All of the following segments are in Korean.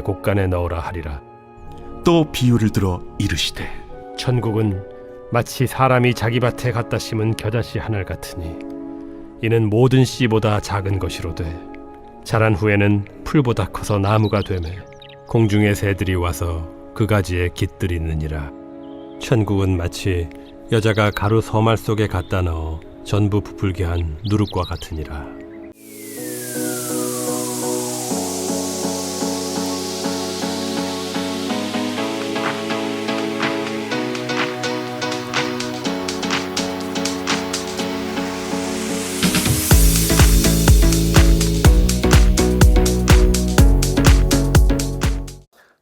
곡간에 넣으라 하리라. 또 비유를 들어 이르시되 천국은 마치 사람이 자기 밭에 갖다 심은 겨자씨 하늘 같으니 이는 모든 씨보다 작은 것이로되 자란 후에는 풀보다 커서 나무가 되매 공중의 새들이 와서 그 가지에 깃들이느니라. 천국은 마치 여자가 가루 서말 속에 갖다 넣어 전부 부풀게 한 누룩과 같으니라.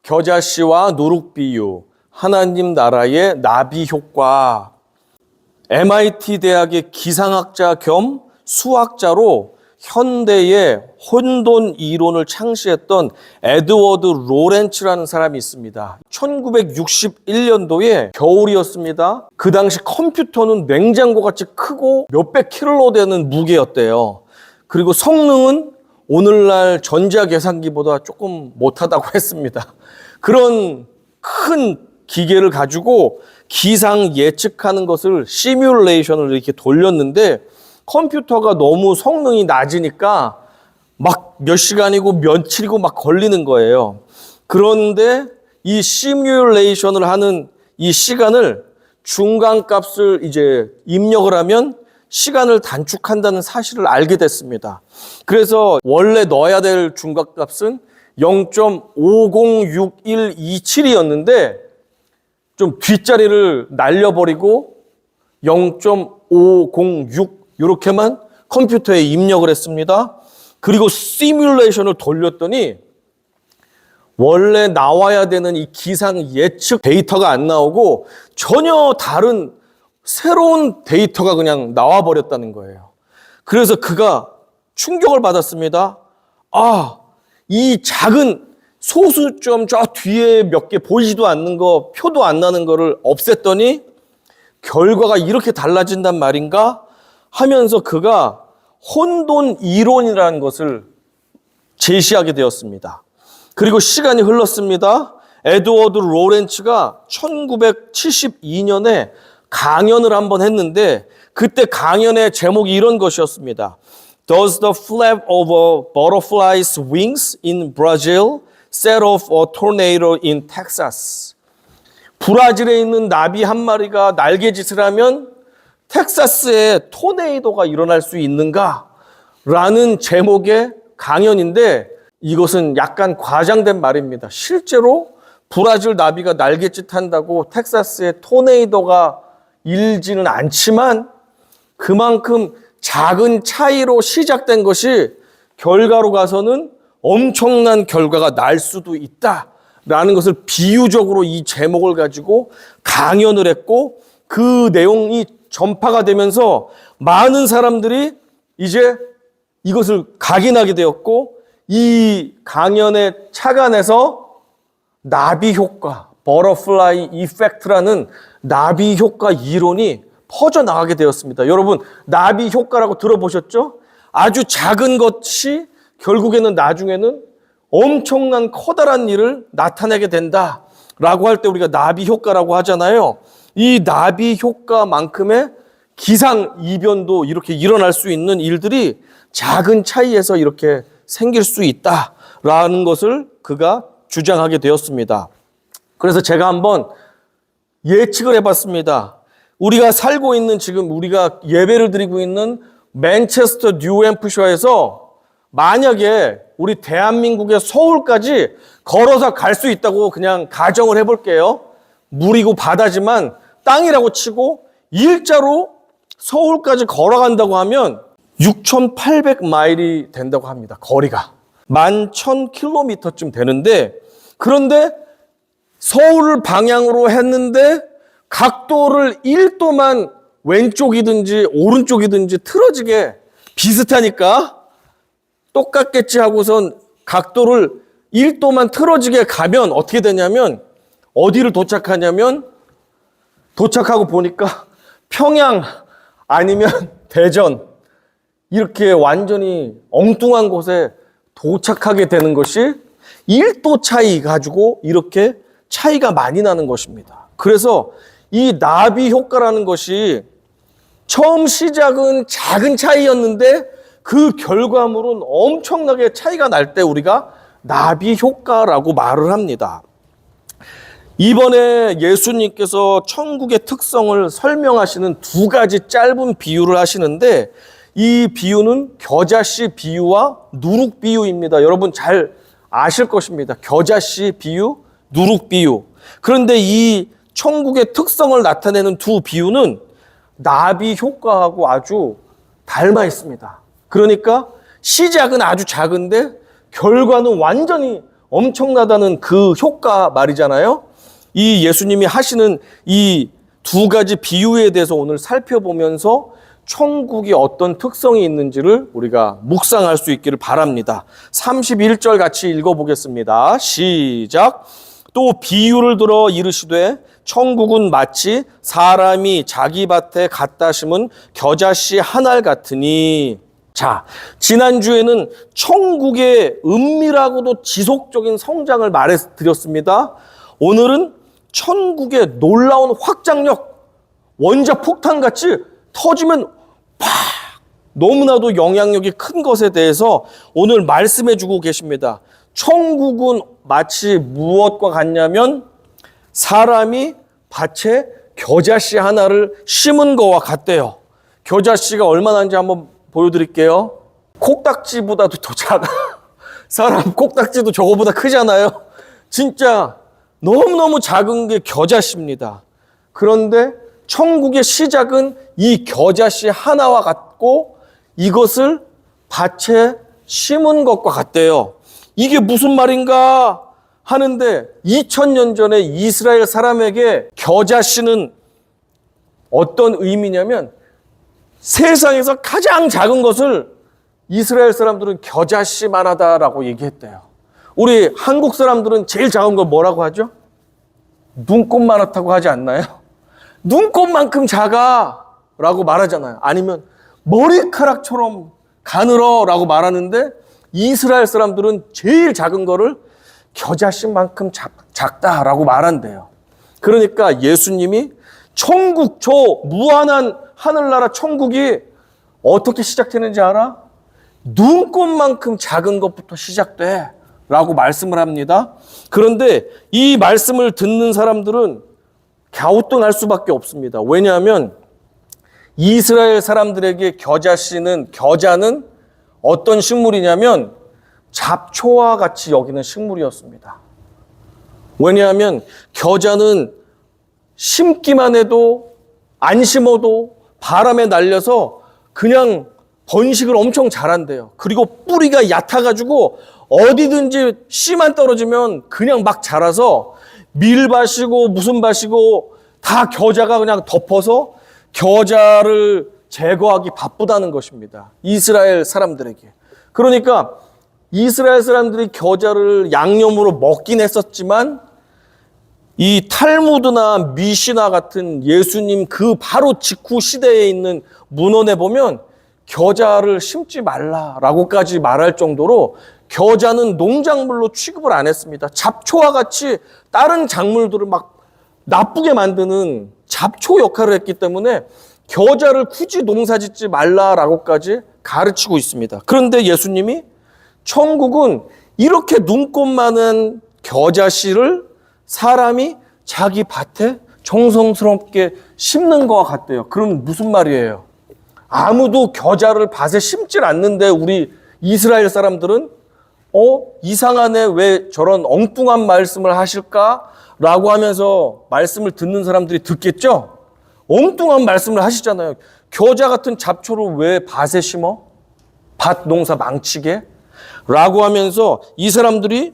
겨자씨와 누룩 비유, 하나님 나라의 나비 효과. MIT 대학의 기상학자 겸 수학자로 현대의 혼돈 이론을 창시했던 에드워드 로렌츠라는 사람이 있습니다. 1961년도에 겨울이었습니다. 그 당시 컴퓨터는 냉장고같이 크고 몇백 킬로 되는 무게였대요. 그리고 성능은 오늘날 전자계산기보다 조금 못하다고 했습니다. 그런 큰 기계를 가지고 기상 예측하는 것을 시뮬레이션을 이렇게 돌렸는데 컴퓨터가 너무 성능이 낮으니까 막 몇 시간이고 며칠이고 막 걸리는 거예요. 그런데 이 시뮬레이션을 하는 이 시간을 중간값을 이제 입력을 하면 시간을 단축한다는 사실을 알게 됐습니다. 그래서 원래 넣어야 될 중간값은 0.506127이었는데 좀 뒷자리를 날려버리고 0.506 이렇게만 컴퓨터에 입력을 했습니다. 그리고 시뮬레이션을 돌렸더니 원래 나와야 되는 이 기상 예측 데이터가 안 나오고 전혀 다른 새로운 데이터가 그냥 나와버렸다는 거예요. 그래서 그가 충격을 받았습니다. 아, 이 작은 소수점 저 뒤에 몇 개 보이지도 않는 거, 표도 안 나는 거를 없앴더니 결과가 이렇게 달라진단 말인가 하면서 그가 혼돈 이론이라는 것을 제시하게 되었습니다. 그리고 시간이 흘렀습니다. 에드워드 로렌츠가 1972년에 강연을 한번 했는데 그때 강연의 제목이 이런 것이었습니다. Does the flap of a butterfly's wings in Brazil set off a tornado in Texas? 브라질에 있는 나비 한 마리가 날개짓을 하면 텍사스에 토네이도가 일어날 수 있는가? 라는 제목의 강연인데 이것은 약간 과장된 말입니다. 실제로 브라질 나비가 날개짓 한다고 텍사스에 토네이도가 일지는 않지만 그만큼 작은 차이로 시작된 것이 결과로 가서는 엄청난 결과가 날 수도 있다라는 것을 비유적으로 이 제목을 가지고 강연을 했고 그 내용이 전파가 되면서 많은 사람들이 이제 이것을 각인하게 되었고 이 강연에 착안해서 나비 효과, 버터플라이 이펙트라는 나비 효과 이론이 퍼져나가게 되었습니다. 여러분, 나비 효과라고 들어보셨죠? 아주 작은 것이 결국에는 나중에는 엄청난 커다란 일을 나타내게 된다라고 할 때 우리가 나비 효과라고 하잖아요. 이 나비 효과만큼의 기상 이변도 이렇게 일어날 수 있는 일들이 작은 차이에서 이렇게 생길 수 있다라는 것을 그가 주장하게 되었습니다. 그래서 제가 한번 예측을 해봤습니다. 우리가 살고 있는 지금 우리가 예배를 드리고 있는 맨체스터 뉴햄프셔에서 만약에 우리 대한민국의 서울까지 걸어서 갈 수 있다고 그냥 가정을 해볼게요. 물이고 바다지만 땅이라고 치고 일자로 서울까지 걸어간다고 하면 6,800마일이 된다고 합니다. 거리가 11,000km쯤 되는데 그런데 서울을 방향으로 했는데 각도를 1도만 왼쪽이든지 오른쪽이든지 틀어지게 비슷하니까 똑같겠지 하고선 각도를 1도만 틀어지게 가면 어떻게 되냐면 어디를 도착하냐면 도착하고 보니까 평양 아니면 대전 이렇게 완전히 엉뚱한 곳에 도착하게 되는 것이 1도 차이 가지고 이렇게 차이가 많이 나는 것입니다. 그래서 이 나비 효과라는 것이 처음 시작은 작은 차이였는데 그 결과물은 엄청나게 차이가 날 때 우리가 나비 효과라고 말을 합니다. 이번에 예수님께서 천국의 특성을 설명하시는 두 가지 짧은 비유를 하시는데 이 비유는 겨자씨 비유와 누룩 비유입니다. 여러분 잘 아실 것입니다. 겨자씨 비유, 누룩 비유. 그런데 이 천국의 특성을 나타내는 두 비유는 나비 효과하고 아주 닮아 있습니다. 그러니까 시작은 아주 작은데 결과는 완전히 엄청나다는 그 효과 말이잖아요. 이 예수님이 하시는 이 두 가지 비유에 대해서 오늘 살펴보면서 천국이 어떤 특성이 있는지를 우리가 묵상할 수 있기를 바랍니다. 31절 같이 읽어보겠습니다. 시작. 또 비유를 들어 이르시되 천국은 마치 사람이 자기 밭에 갖다 심은 겨자씨 한 알 같으니. 자, 지난주에는 천국의 은밀하고도 지속적인 성장을 말해드렸습니다. 오늘은 천국의 놀라운 확장력, 원자 폭탄같이 터지면 팍! 너무나도 영향력이 큰 것에 대해서 오늘 말씀해 주고 계십니다. 천국은 마치 무엇과 같냐면 사람이 밭에 겨자씨 하나를 심은 거와 같대요. 겨자씨가 얼마나인지 한번 보여드릴게요. 콕딱지보다도 더 작아. 사람 콕딱지도 저거보다 크잖아요. 진짜 너무너무 작은 게 겨자씨입니다. 그런데 천국의 시작은 이 겨자씨 하나와 같고 이것을 밭에 심은 것과 같대요. 이게 무슨 말인가 하는데 2000년 전에 이스라엘 사람에게 겨자씨는 어떤 의미냐면 세상에서 가장 작은 것을 이스라엘 사람들은 겨자씨만 하다라고 얘기했대요. 우리 한국 사람들은 제일 작은 걸 뭐라고 하죠? 눈곱만 하다고 하지 않나요? 눈곱만큼 작아 라고 말하잖아요. 아니면 머리카락처럼 가늘어 라고 말하는데 이스라엘 사람들은 제일 작은 거를 겨자씨만큼 작다라고 말한대요. 그러니까 예수님이 천국, 저 무한한 하늘나라 천국이 어떻게 시작되는지 알아? 눈곱만큼 작은 것부터 시작돼 라고 말씀을 합니다. 그런데 이 말씀을 듣는 사람들은 갸우뚱할 수밖에 없습니다. 왜냐하면 이스라엘 사람들에게 겨자는 어떤 식물이냐면 잡초와 같이 여기는 식물이었습니다. 왜냐하면 겨자는 심기만 해도 안 심어도 바람에 날려서 그냥 번식을 엄청 잘한대요. 그리고 뿌리가 얕아가지고 어디든지 씨만 떨어지면 그냥 막 자라서 밀밭이고 무슨 밭이고 다 겨자가 그냥 덮어서 겨자를 제거하기 바쁘다는 것입니다. 이스라엘 사람들에게. 그러니까 이스라엘 사람들이 겨자를 양념으로 먹긴 했었지만 이 탈무드나 미시나 같은 예수님 그 바로 직후 시대에 있는 문헌에 보면 겨자를 심지 말라라고까지 말할 정도로 겨자는 농작물로 취급을 안 했습니다. 잡초와 같이 다른 작물들을 막 나쁘게 만드는 잡초 역할을 했기 때문에 겨자를 굳이 농사짓지 말라라고까지 가르치고 있습니다. 그런데 예수님이 천국은 이렇게 눈꽃만한 겨자씨를 사람이 자기 밭에 정성스럽게 심는 것과 같대요. 그럼 무슨 말이에요? 아무도 겨자를 밭에 심질 않는데 우리 이스라엘 사람들은 이상하네, 왜 저런 엉뚱한 말씀을 하실까라고 하면서 말씀을 듣는 사람들이 듣겠죠? 엉뚱한 말씀을 하시잖아요. 겨자 같은 잡초를 왜 밭에 심어? 밭 농사 망치게? 라고 하면서 이 사람들이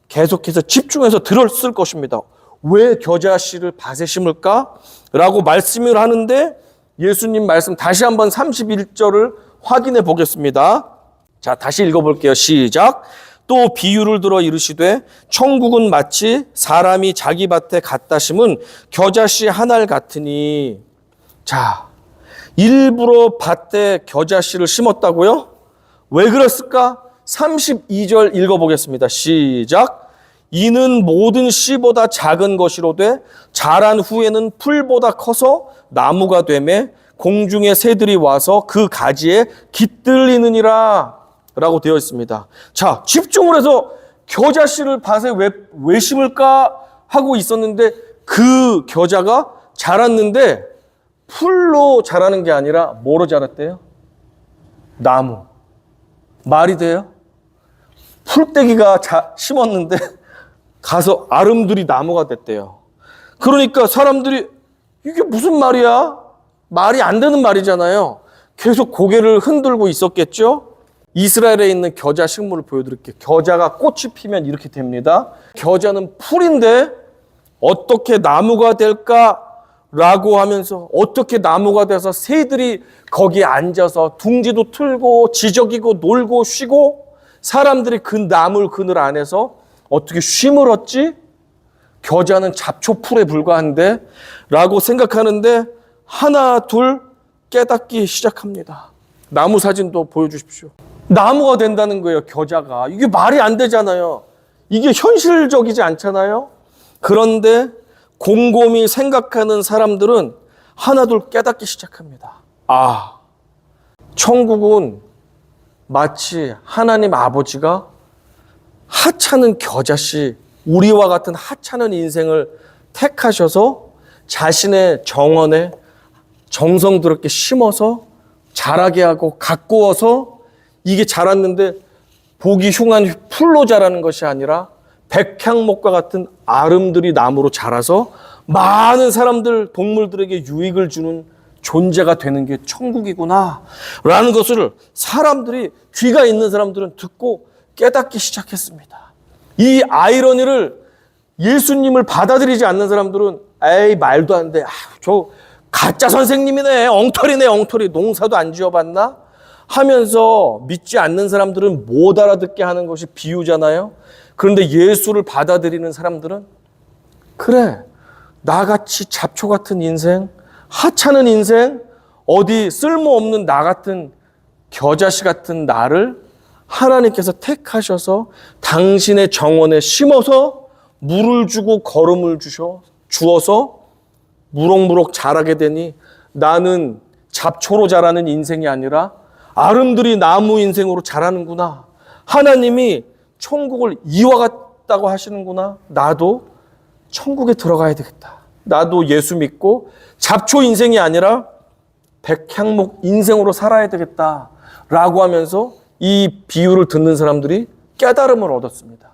계속해서 집중해서 들었을 것입니다. 왜 겨자씨를 밭에 심을까? 라고 말씀을 하는데 예수님 말씀 다시 한번 31절을 확인해 보겠습니다. 자, 다시 읽어볼게요. 시작. 또 비유를 들어 이르시되 천국은 마치 사람이 자기 밭에 갖다 심은 겨자씨 한 알 같으니. 자, 일부러 밭에 겨자씨를 심었다고요? 왜 그랬을까? 32절 읽어보겠습니다. 시작. 이는 모든 씨보다 작은 것이로되 자란 후에는 풀보다 커서 나무가 되매 공중의 새들이 와서 그 가지에 깃들리느니라 라고 되어 있습니다. 자, 집중을 해서 겨자씨를 밭에 왜 심을까 하고 있었는데 그 겨자가 자랐는데 풀로 자라는 게 아니라 뭐로 자랐대요? 나무. 말이 돼요? 풀떼기가 심었는데 가서 아름드리 나무가 됐대요. 그러니까 사람들이 이게 무슨 말이야? 말이 안 되는 말이잖아요. 계속 고개를 흔들고 있었겠죠? 이스라엘에 있는 겨자 식물을 보여드릴게요. 겨자가 꽃이 피면 이렇게 됩니다. 겨자는 풀인데 어떻게 나무가 될까라고 하면서 어떻게 나무가 돼서 새들이 거기에 앉아서 둥지도 틀고 지저귀고 놀고 쉬고 사람들이 그 나물 그늘 안에서 어떻게 쉼을 얻지? 겨자는 잡초풀에 불과한데 라고 생각하는데 하나 둘 깨닫기 시작합니다. 나무 사진도 보여주십시오. 나무가 된다는 거예요. 겨자가. 이게 말이 안 되잖아요. 이게 현실적이지 않잖아요. 그런데 곰곰이 생각하는 사람들은 하나둘 깨닫기 시작합니다. 아, 천국은 마치 하나님 아버지가 하찮은 겨자씨, 우리와 같은 하찮은 인생을 택하셔서 자신의 정원에 정성스럽게 심어서 자라게 하고 가꾸어서 이게 자랐는데 보기 흉한 풀로 자라는 것이 아니라 백향목과 같은 아름드리 나무로 자라서 많은 사람들, 동물들에게 유익을 주는 존재가 되는 게 천국이구나 라는 것을 사람들이, 귀가 있는 사람들은 듣고 깨닫기 시작했습니다. 이 아이러니를 예수님을 받아들이지 않는 사람들은 에이 말도 안 돼. 저 가짜 선생님이네. 엉터리네 엉터리. 농사도 안 지어봤나? 하면서 믿지 않는 사람들은 못 알아듣게 하는 것이 비유잖아요. 그런데 예수를 받아들이는 사람들은 그래, 나같이 잡초 같은 인생, 하찮은 인생, 어디 쓸모없는 나 같은 겨자씨 같은 나를 하나님께서 택하셔서 당신의 정원에 심어서 물을 주고 거름을 주어서 무럭무럭 자라게 되니 나는 잡초로 자라는 인생이 아니라 아름드리 나무 인생으로 자라는구나. 하나님이 천국을 이와 같다고 하시는구나. 나도 천국에 들어가야 되겠다. 나도 예수 믿고 잡초 인생이 아니라 백향목 인생으로 살아야 되겠다. 라고 하면서 이 비유를 듣는 사람들이 깨달음을 얻었습니다.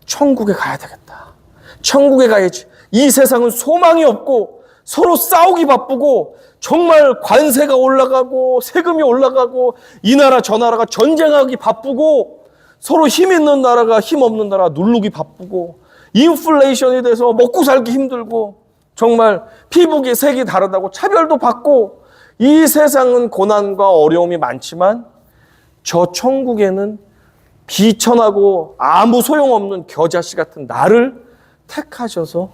천국에 가야 되겠다. 천국에 가야지. 이 세상은 소망이 없고 서로 싸우기 바쁘고 정말 관세가 올라가고 세금이 올라가고 이 나라 저 나라가 전쟁하기 바쁘고 서로 힘 있는 나라가 힘 없는 나라 누르기 바쁘고 인플레이션이 돼서 먹고 살기 힘들고 정말 피부기 색이 다르다고 차별도 받고 이 세상은 고난과 어려움이 많지만 저 천국에는 비천하고 아무 소용없는 겨자씨 같은 나를 택하셔서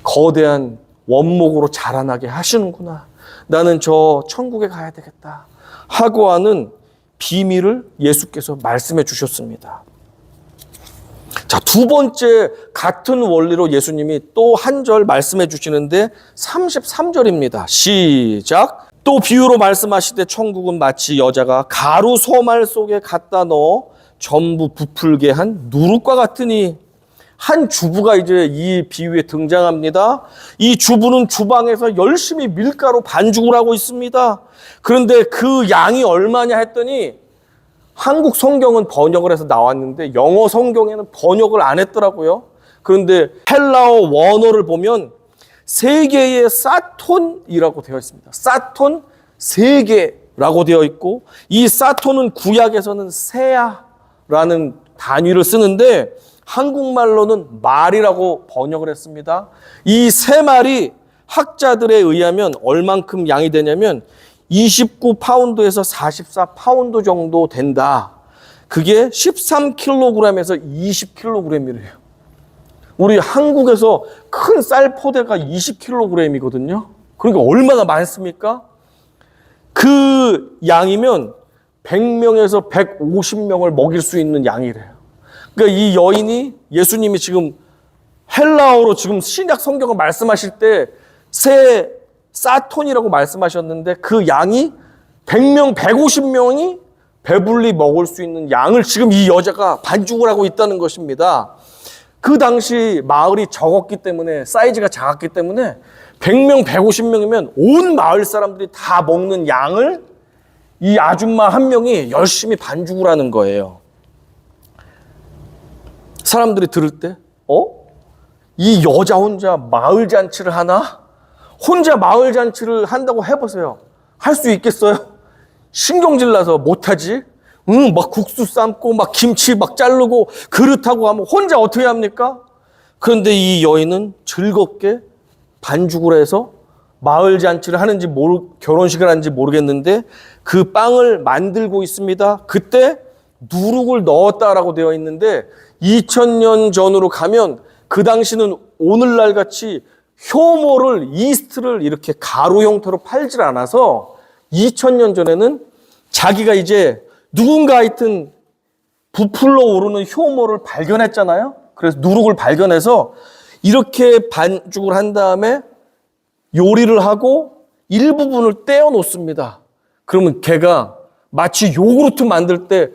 거대한 원목으로 자라나게 하시는구나. 나는 저 천국에 가야 되겠다. 하고 하는 비밀을 예수께서 말씀해 주셨습니다. 자, 두 번째 같은 원리로 예수님이 또 한 절 말씀해 주시는데 33절입니다. 시작. 또 비유로 말씀하시되 천국은 마치 여자가 가루 소말 속에 갖다 넣어 전부 부풀게 한 누룩과 같으니. 한 주부가 이제 이 비유에 등장합니다. 이 주부는 주방에서 열심히 밀가루 반죽을 하고 있습니다. 그런데 그 양이 얼마냐 했더니 한국 성경은 번역을 해서 나왔는데 영어 성경에는 번역을 안 했더라고요. 그런데 헬라어 원어를 보면 3개의 사톤이라고 되어 있습니다. 사톤 3개라고 되어 있고 이 사톤은 구약에서는 세아라는 단위를 쓰는데 한국말로는 말이라고 번역을 했습니다. 이 세 말이 학자들에 의하면 얼만큼 양이 되냐면 29파운드에서 44파운드 정도 된다. 그게 13kg에서 20kg이래요. 우리 한국에서 큰 쌀 포대가 20kg이거든요. 그러니까 얼마나 많습니까? 그 양이면 100명에서 150명을 먹일 수 있는 양이래요. 그러니까 이 여인이 예수님이 지금 헬라어로 지금 신약 성경을 말씀하실 때 새 사톤이라고 말씀하셨는데 그 양이 100명, 150명이 배불리 먹을 수 있는 양을 지금 이 여자가 반죽을 하고 있다는 것입니다. 그 당시 마을이 적었기 때문에, 사이즈가 작았기 때문에 100명, 150명이면 온 마을 사람들이 다 먹는 양을 이 아줌마 한 명이 열심히 반죽을 하는 거예요. 사람들이 들을 때, 이 여자 혼자 마을 잔치를 하나? 혼자 마을 잔치를 한다고 해보세요. 할 수 있겠어요? 신경질 나서 못하지? 막 국수 삶고, 막 김치 막 자르고, 그릇하고 하면 혼자 어떻게 합니까? 그런데 이 여인은 즐겁게 반죽을 해서 마을 잔치를 하는지 결혼식을 하는지 모르겠는데 그 빵을 만들고 있습니다. 그때 누룩을 넣었다라고 되어 있는데 2000년 전으로 가면 그 당시는 오늘날 같이 효모를, 이스트를 이렇게 가루 형태로 팔질 않아서 2000년 전에는 자기가 이제 누군가 하여튼 부풀러 오르는 효모를 발견했잖아요. 그래서 누룩을 발견해서 이렇게 반죽을 한 다음에 요리를 하고 일부분을 떼어 놓습니다. 그러면 걔가 마치 요구르트 만들 때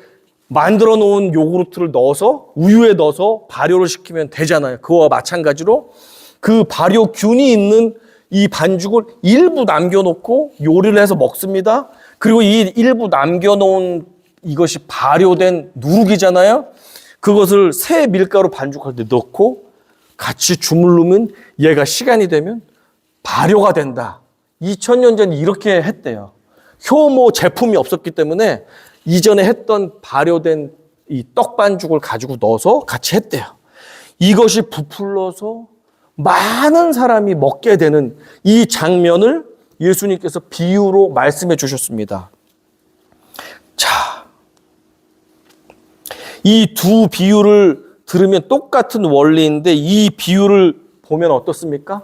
만들어 놓은 요구르트를 넣어서 우유에 넣어서 발효를 시키면 되잖아요. 그와 마찬가지로 그 발효균이 있는 이 반죽을 일부 남겨놓고 요리를 해서 먹습니다. 그리고 이 일부 남겨놓은 이것이 발효된 누룩이잖아요. 그것을 새 밀가루 반죽할 때 넣고 같이 주물르면 얘가 시간이 되면 발효가 된다. 2000년 전에 이렇게 했대요. 효모 제품이 없었기 때문에 이전에 했던 발효된 이 떡반죽을 가지고 넣어서 같이 했대요. 이것이 부풀러서 많은 사람이 먹게 되는 이 장면을 예수님께서 비유로 말씀해 주셨습니다. 자, 이 두 비유를 들으면 똑같은 원리인데 이 비유를 보면 어떻습니까?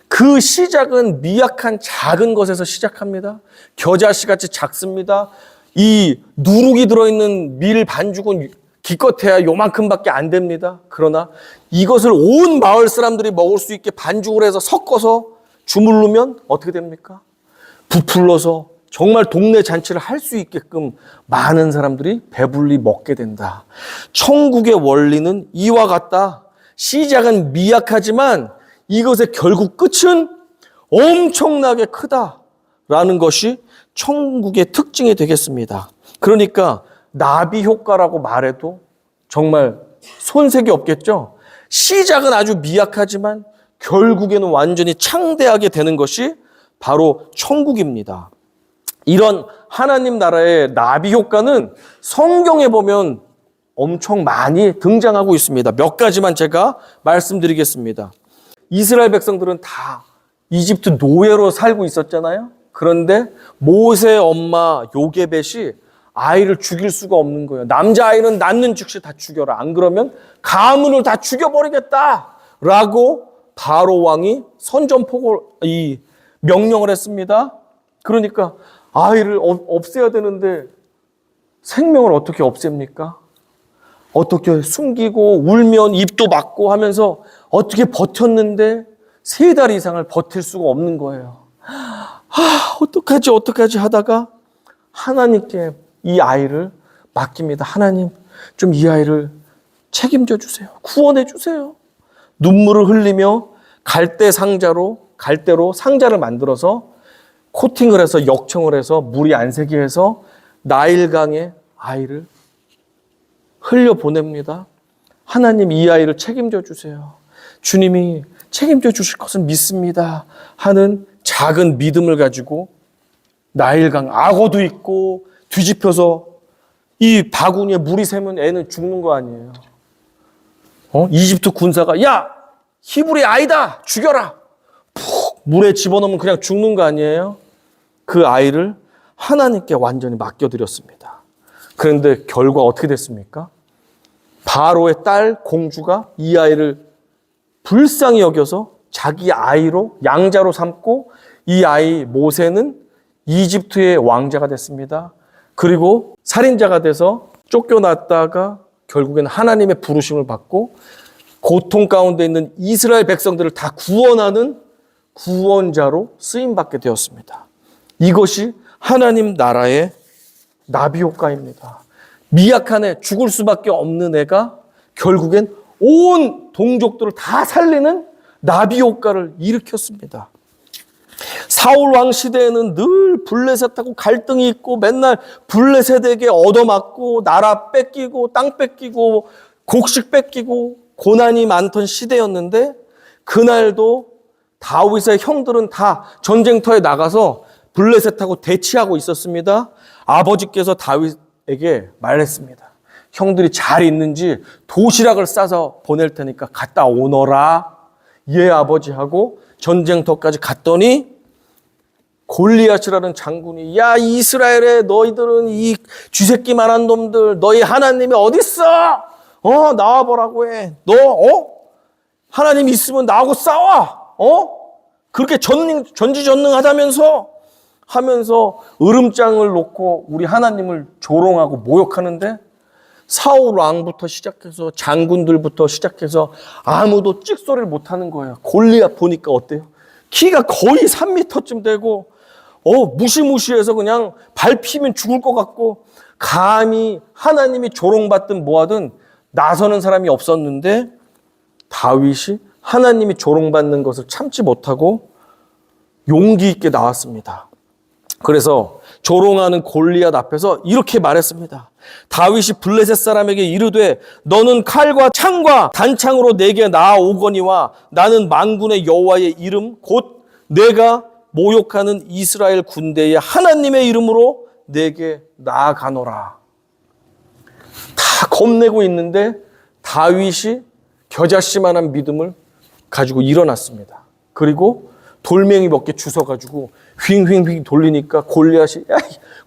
그 시작은 미약한 작은 것에서 시작합니다. 겨자씨같이 작습니다. 이 누룩이 들어있는 밀 반죽은 기껏해야 요만큼밖에 안 됩니다. 그러나 이것을 온 마을 사람들이 먹을 수 있게 반죽을 해서 섞어서 주물르면 어떻게 됩니까? 부풀러서 정말 동네 잔치를 할 수 있게끔 많은 사람들이 배불리 먹게 된다. 천국의 원리는 이와 같다. 시작은 미약하지만 이것의 결국 끝은 엄청나게 크다라는 것이 천국의 특징이 되겠습니다. 그러니까 나비 효과라고 말해도 정말 손색이 없겠죠. 시작은 아주 미약하지만 결국에는 완전히 창대하게 되는 것이 바로 천국입니다. 이런 하나님 나라의 나비 효과는 성경에 보면 엄청 많이 등장하고 있습니다. 몇 가지만 제가 말씀드리겠습니다. 이스라엘 백성들은 다 이집트 노예로 살고 있었잖아요. 그런데 모세의 엄마 요게벳이 아이를 죽일 수가 없는 거예요. 남자아이는 낳는 즉시 다 죽여라. 안 그러면 가문을 다 죽여버리겠다라고 바로 왕이 선전포고 명령을 했습니다. 그러니까 아이를 없애야 되는데 생명을 어떻게 없앱니까? 어떻게 숨기고 울면 입도 막고 하면서 어떻게 버텼는데 3달 이상을 버틸 수가 없는 거예요. 어떡하지 하다가 하나님께 이 아이를 맡깁니다. 하나님, 좀 이 아이를 책임져 주세요. 구원해 주세요. 눈물을 흘리며 갈대로 상자를 만들어서 코팅을 해서 역청을 해서 물이 안 새게 해서 나일강에 아이를 흘려보냅니다. 하나님, 이 아이를 책임져 주세요. 주님이 책임져 주실 것을 믿습니다 하는 작은 믿음을 가지고 나일강 악어도 있고 뒤집혀서 이 바구니에 물이 새면 애는 죽는 거 아니에요. 이집트 군사가 야, 히브리 아이다, 죽여라. 푹 물에 집어넣으면 그냥 죽는 거 아니에요. 그 아이를 하나님께 완전히 맡겨드렸습니다. 그런데 결과 어떻게 됐습니까? 바로의 딸 공주가 이 아이를 불쌍히 여겨서 자기 아이로 양자로 삼고 이 아이 모세는 이집트의 왕자가 됐습니다. 그리고 살인자가 돼서 쫓겨났다가 결국엔 하나님의 부르심을 받고 고통 가운데 있는 이스라엘 백성들을 다 구원하는 구원자로 쓰임받게 되었습니다. 이것이 하나님 나라의 나비 효과입니다. 미약한 애, 죽을 수밖에 없는 애가 결국엔 온 동족들을 다 살리는 나비 효과를 일으켰습니다. 사울 왕 시대에는 늘 블레셋하고 갈등이 있고 맨날 블레셋에게 얻어맞고 나라 뺏기고 땅 뺏기고 곡식 뺏기고 고난이 많던 시대였는데 그날도 다윗의 형들은 다 전쟁터에 나가서 블레셋하고 대치하고 있었습니다. 아버지께서 다윗에게 말했습니다. 형들이 잘 있는지 도시락을 싸서 보낼 테니까 갔다 오너라. 예 아버지하고 전쟁터까지 갔더니 골리앗이라는 장군이 야 이스라엘에 너희들은 이 쥐새끼만한 놈들 너희 하나님이 어딨어? 나와보라고 해. 너 하나님 있으면 나하고 싸워. 그렇게 전지전능하다면서 하면서 으름장을 놓고 우리 하나님을 조롱하고 모욕하는데 사울 왕부터 시작해서 장군들부터 시작해서 아무도 찍소리를 못하는 거예요. 골리앗 보니까 어때요? 키가 거의 3m쯤 되고 무시무시해서 그냥 밟히면 죽을 것 같고 감히 하나님이 조롱받든 뭐하든 나서는 사람이 없었는데 다윗이 하나님이 조롱받는 것을 참지 못하고 용기 있게 나왔습니다. 그래서 조롱하는 골리앗 앞에서 이렇게 말했습니다. 다윗이 블레셋 사람에게 이르되 너는 칼과 창과 단창으로 내게 나아오거니와 나는 만군의 여호와의 이름 곧 내가 모욕하는 이스라엘 군대의 하나님의 이름으로 내게 나아가노라. 다 겁내고 있는데 다윗이 겨자씨만한 믿음을 가지고 일어났습니다. 그리고 돌멩이 몇 개 주워가지고 휑휑휑 돌리니까 골리앗이 야,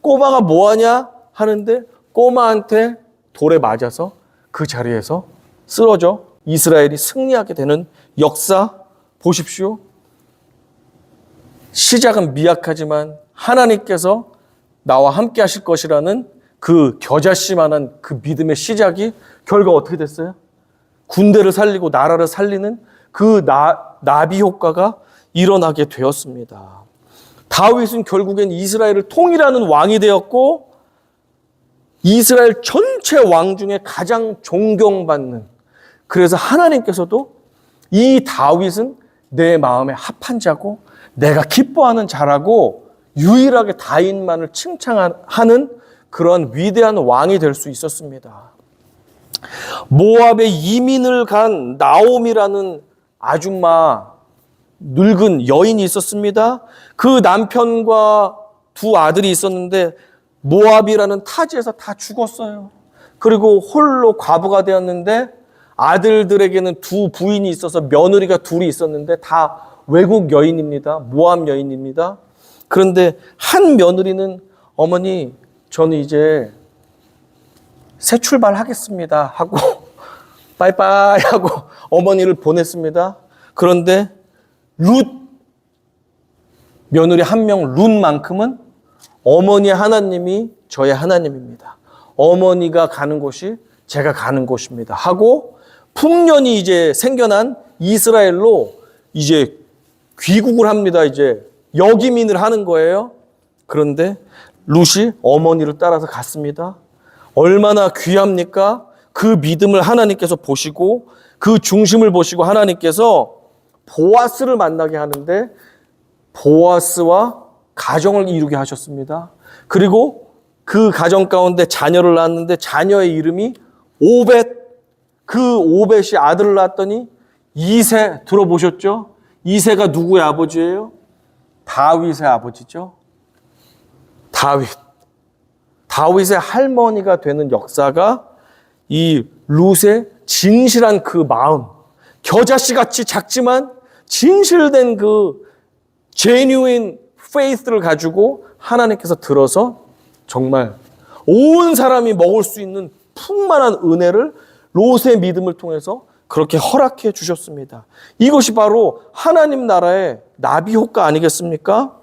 꼬마가 뭐하냐 하는데 꼬마한테 돌에 맞아서 그 자리에서 쓰러져 이스라엘이 승리하게 되는 역사 보십시오. 시작은 미약하지만 하나님께서 나와 함께 하실 것이라는 그 겨자씨만한 그 믿음의 시작이 결과 어떻게 됐어요? 군대를 살리고 나라를 살리는 그 나비 효과가 일어나게 되었습니다. 다윗은 결국엔 이스라엘을 통일하는 왕이 되었고 이스라엘 전체 왕 중에 가장 존경받는, 그래서 하나님께서도 이 다윗은 내 마음에 합한 자고 내가 기뻐하는 자라고 유일하게 다윗만을 칭찬하는 그런 위대한 왕이 될 수 있었습니다. 모압에 이민을 간 나옴이라는 아줌마 늙은 여인이 있었습니다. 그 남편과 두 아들이 있었는데 모압이라는 타지에서 다 죽었어요. 그리고 홀로 과부가 되었는데 아들들에게는 두 부인이 있어서 며느리가 둘이 있었는데 다 외국 여인입니다. 모압 여인입니다. 그런데 한 며느리는 어머니 저는 이제 새 출발하겠습니다 하고 빠이빠이 하고 어머니를 보냈습니다. 그런데 룻 며느리 한 명 룻만큼은 어머니의 하나님이 저의 하나님입니다. 어머니가 가는 곳이 제가 가는 곳입니다 하고 풍년이 이제 생겨난 이스라엘로 이제 귀국을 합니다. 이제 역이민을 하는 거예요. 그런데 룻이 어머니를 따라서 갔습니다. 얼마나 귀합니까? 그 믿음을 하나님께서 보시고 그 중심을 보시고 하나님께서 보아스를 만나게 하는데 보아스와 가정을 이루게 하셨습니다. 그리고 그 가정 가운데 자녀를 낳았는데 자녀의 이름이 오벳. 그 오벳이 아들을 낳았더니 이새 들어보셨죠? 이새가 누구의 아버지예요? 다윗의 아버지죠. 다윗의 할머니가 되는 역사가 이 룻의 진실한 그 마음, 겨자씨같이 작지만 진실된 그 genuine faith를 가지고 하나님께서 들어서 정말 온 사람이 먹을 수 있는 풍만한 은혜를 롯의 믿음을 통해서 그렇게 허락해 주셨습니다. 이것이 바로 하나님 나라의 나비 효과 아니겠습니까?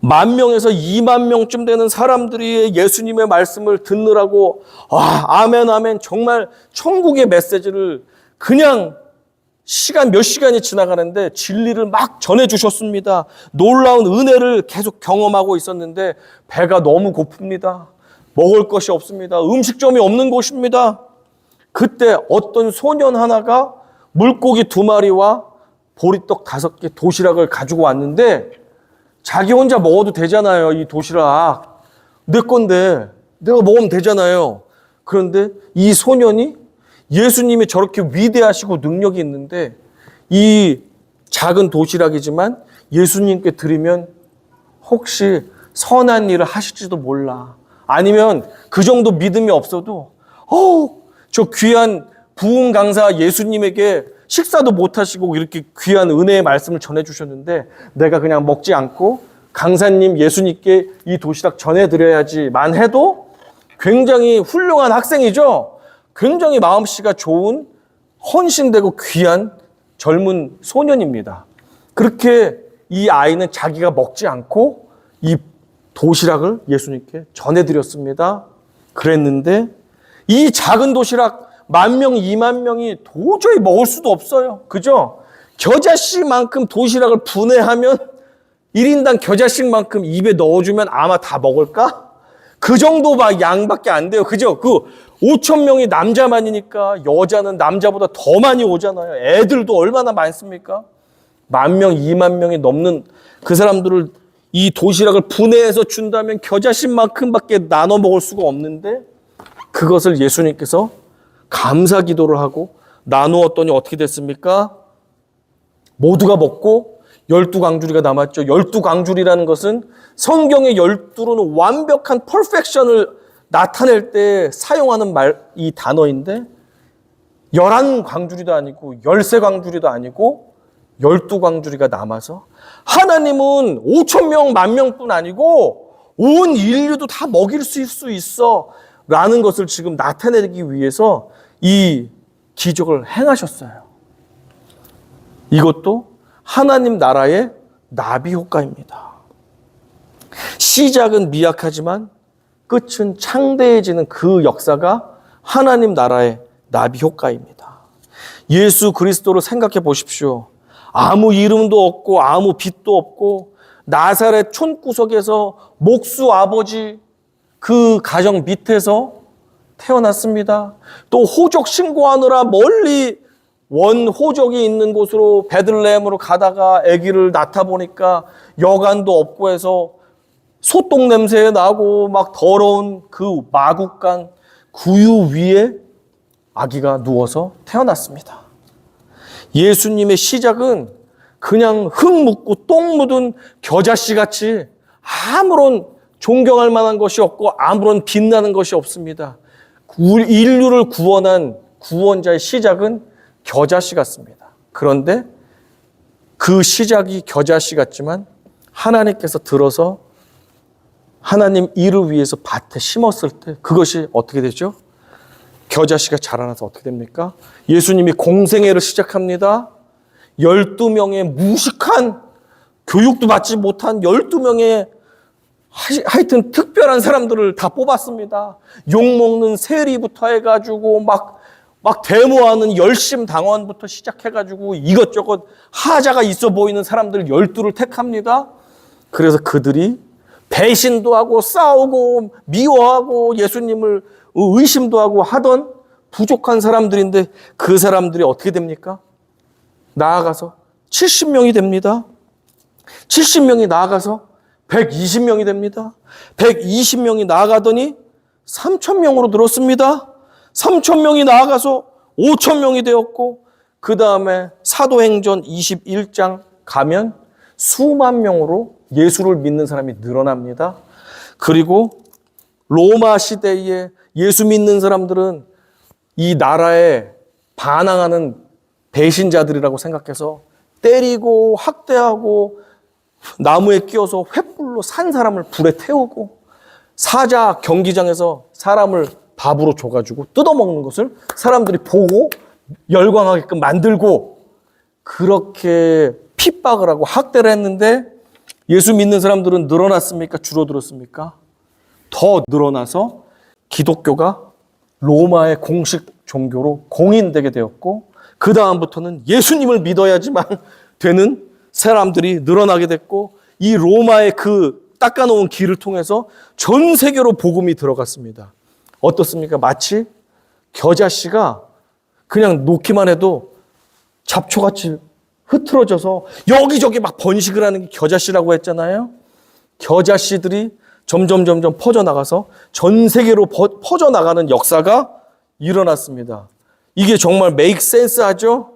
10,000명에서 20,000명쯤 되는 사람들이 예수님의 말씀을 듣느라고 아멘 아멘 정말 천국의 메시지를 그냥 몇 시간이 지나가는데 진리를 막 전해주셨습니다. 놀라운 은혜를 계속 경험하고 있었는데 배가 너무 고픕니다. 먹을 것이 없습니다. 음식점이 없는 곳입니다. 그때 어떤 소년 하나가 물고기 2마리와 보리떡 5개 도시락을 가지고 왔는데 자기 혼자 먹어도 되잖아요. 이 도시락 내 건데 내가 먹으면 되잖아요. 그런데 이 소년이 예수님이 저렇게 위대하시고 능력이 있는데 이 작은 도시락이지만 예수님께 드리면 혹시 선한 일을 하실지도 몰라. 아니면 그 정도 믿음이 없어도 저 귀한 부흥 강사 예수님에게 식사도 못 하시고 이렇게 귀한 은혜의 말씀을 전해주셨는데 내가 그냥 먹지 않고 강사님 예수님께 이 도시락 전해드려야지만 해도 굉장히 훌륭한 학생이죠. 굉장히 마음씨가 좋은 헌신되고 귀한 젊은 소년입니다. 그렇게 이 아이는 자기가 먹지 않고 이 도시락을 예수님께 전해드렸습니다. 그랬는데 이 작은 도시락 10,000명, 20,000명이 도저히 먹을 수도 없어요. 그죠? 겨자씨만큼 도시락을 분해하면 1인당 겨자씨만큼 입에 넣어주면 아마 다 먹을까? 그 정도 양밖에 안 돼요. 그죠? 5,000명이 남자만이니까 여자는 남자보다 더 많이 오잖아요. 애들도 얼마나 많습니까? 10,000명, 20,000명이 넘는 그 사람들을 이 도시락을 분해해서 준다면 겨자씨만큼밖에 나눠 먹을 수가 없는데 그것을 예수님께서 감사 기도를 하고 나누었더니 어떻게 됐습니까? 모두가 먹고 12광주리가 남았죠. 12광주리라는 것은 성경의 12로는 완벽한 퍼펙션을 나타낼 때 사용하는 이 단어인데 11광주리도 아니고 13광주리도 아니고 12광주리가 남아서 하나님은 5,000명, 10,000명뿐 아니고 온 인류도 다 먹일 수 있어 라는 것을 지금 나타내기 위해서 이 기적을 행하셨어요. 이것도 하나님 나라의 나비 효과입니다. 시작은 미약하지만 끝은 창대해지는 그 역사가 하나님 나라의 나비 효과입니다. 예수 그리스도를 생각해 보십시오. 아무 이름도 없고 아무 빛도 없고 나사렛 촌구석에서 목수 아버지 그 가정 밑에서 태어났습니다. 또 호적 신고하느라 멀리 원호적이 있는 곳으로 베들레헴으로 가다가 아기를 낳다 보니까 여관도 없고 해서 소똥 냄새 나고 막 더러운 그 마국간 구유 위에 아기가 누워서 태어났습니다. 예수님의 시작은 그냥 흙 묻고 똥 묻은 겨자씨 같이 아무런 존경할 만한 것이 없고 아무런 빛나는 것이 없습니다. 인류를 구원한 구원자의 시작은 겨자씨 같습니다. 그런데 그 시작이 겨자씨 같지만 하나님께서 들어서 하나님 일을 위해서 밭에 심었을 때 그것이 어떻게 되죠? 겨자씨가 자라나서 어떻게 됩니까? 예수님이 공생애를 시작합니다. 12명의 무식한 교육도 받지 못한 12명의 하여튼 특별한 사람들을 다 뽑았습니다. 욕먹는 세리부터 해가지고 막 데모하는 열심당원부터 시작해가지고 이것저것 하자가 있어 보이는 사람들 12를 택합니다. 그래서 그들이 배신도 하고 싸우고 미워하고 예수님을 의심도 하고 하던 부족한 사람들인데 그 사람들이 어떻게 됩니까? 나아가서 70명이 됩니다. 70명이 나아가서 120명이 됩니다. 120명이 나아가더니 3,000명으로 늘었습니다. 3,000명이 나아가서 5,000명이 되었고 그 다음에 사도행전 21장 가면 수만 명으로 예수를 믿는 사람이 늘어납니다. 그리고 로마 시대에 예수 믿는 사람들은 이 나라에 반항하는 배신자들이라고 생각해서 때리고 학대하고 나무에 끼워서 횃불로 산 사람을 불에 태우고 사자 경기장에서 사람을 밥으로 줘가지고 뜯어먹는 것을 사람들이 보고 열광하게끔 만들고 그렇게 핍박을 하고 학대를 했는데 예수 믿는 사람들은 늘어났습니까? 줄어들었습니까? 더 늘어나서 기독교가 로마의 공식 종교로 공인되게 되었고 그 다음부터는 예수님을 믿어야지만 되는 사람들이 늘어나게 됐고 이 로마의 그 닦아놓은 길을 통해서 전 세계로 복음이 들어갔습니다. 어떻습니까? 마치 겨자씨가 그냥 놓기만 해도 잡초같이 흐트러져서 여기저기 막 번식을 하는 게 겨자씨라고 했잖아요. 겨자씨들이 점점 퍼져나가서 전 세계로 퍼져나가는 역사가 일어났습니다. 이게 정말 메이크 센스 하죠?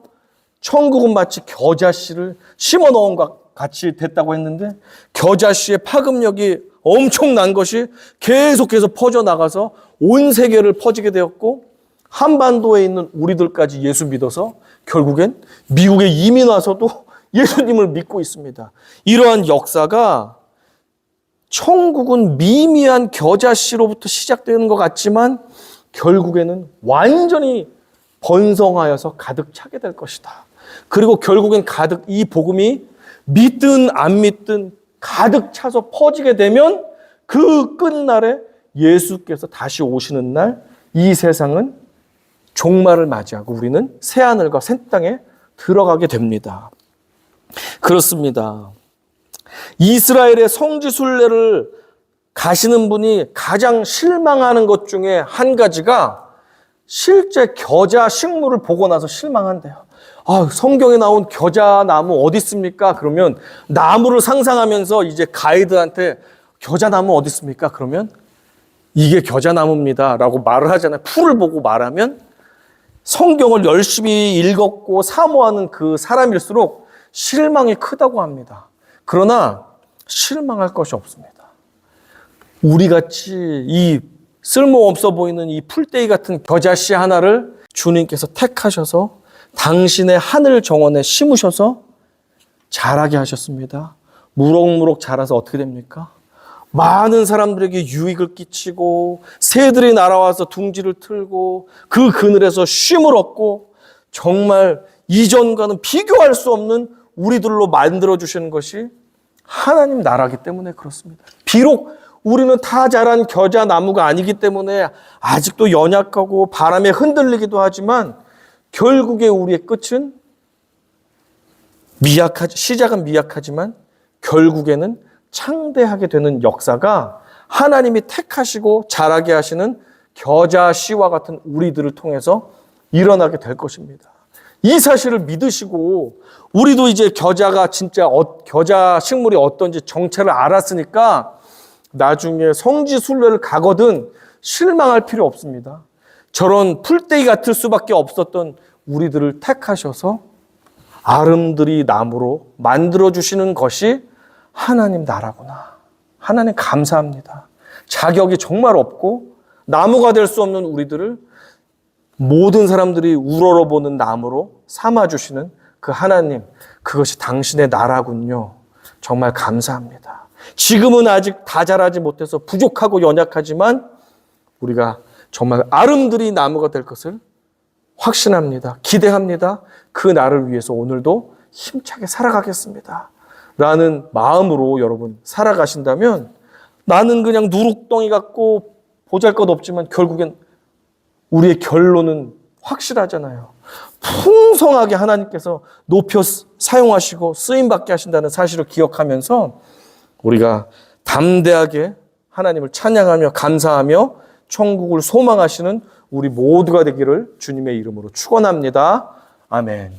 천국은 마치 겨자씨를 심어 넣은 것 같이 됐다고 했는데 겨자씨의 파급력이 엄청난 것이 계속해서 퍼져나가서 온 세계를 퍼지게 되었고 한반도에 있는 우리들까지 예수 믿어서 결국엔 미국에 이민 와서도 예수님을 믿고 있습니다. 이러한 역사가 천국은 미미한 겨자씨로부터 시작되는 것 같지만 결국에는 완전히 번성하여서 가득 차게 될 것이다. 그리고 결국엔 가득 이 복음이 믿든 안 믿든 가득 차서 퍼지게 되면 그 끝날에 예수께서 다시 오시는 날 이 세상은 종말을 맞이하고 우리는 새하늘과 새 땅에 들어가게 됩니다. 그렇습니다. 이스라엘의 성지순례를 가시는 분이 가장 실망하는 것 중에 한 가지가 실제 겨자 식물을 보고 나서 실망한대요. 성경에 나온 겨자 나무 어디 있습니까? 그러면 나무를 상상하면서 이제 가이드한테 겨자 나무 어디 있습니까? 그러면 이게 겨자 나무입니다 라고 말을 하잖아요. 풀을 보고 말하면 성경을 열심히 읽었고 사모하는 그 사람일수록 실망이 크다고 합니다. 그러나 실망할 것이 없습니다. 우리같이 이 쓸모없어 보이는 이 풀떼기 같은 겨자씨 하나를 주님께서 택하셔서 당신의 하늘 정원에 심으셔서 자라게 하셨습니다. 무럭무럭 자라서 어떻게 됩니까? 많은 사람들에게 유익을 끼치고 새들이 날아와서 둥지를 틀고 그 그늘에서 쉼을 얻고 정말 이전과는 비교할 수 없는 우리들로 만들어주시는 것이 하나님 나라이기 때문에 그렇습니다. 비록 우리는 다 자란 겨자 나무가 아니기 때문에 아직도 연약하고 바람에 흔들리기도 하지만 결국에 우리의 끝은 시작은 미약하지만 결국에는 창대하게 되는 역사가 하나님이 택하시고 자라게 하시는 겨자씨와 같은 우리들을 통해서 일어나게 될 것입니다. 이 사실을 믿으시고 우리도 이제 겨자가 진짜 겨자 식물이 어떤지 정체를 알았으니까 나중에 성지순례를 가거든 실망할 필요 없습니다. 저런 풀떼기 같을 수밖에 없었던 우리들을 택하셔서 아름드리 나무로 만들어주시는 것이 하나님 나라구나. 하나님 감사합니다. 자격이 정말 없고 나무가 될 수 없는 우리들을 모든 사람들이 우러러보는 나무로 삼아주시는 그 하나님, 그것이 당신의 나라군요. 정말 감사합니다. 지금은 아직 다 자라지 못해서 부족하고 연약하지만 우리가 정말 아름드리 나무가 될 것을 확신합니다. 기대합니다. 그 날을 위해서 오늘도 힘차게 살아가겠습니다. 라는 마음으로 여러분 살아가신다면 나는 그냥 누룩덩이 같고 보잘것없지만 결국엔 우리의 결론은 확실하잖아요. 풍성하게 하나님께서 높여 사용하시고 쓰임받게 하신다는 사실을 기억하면서 우리가 담대하게 하나님을 찬양하며 감사하며 천국을 소망하시는 우리 모두가 되기를 주님의 이름으로 축원합니다. 아멘.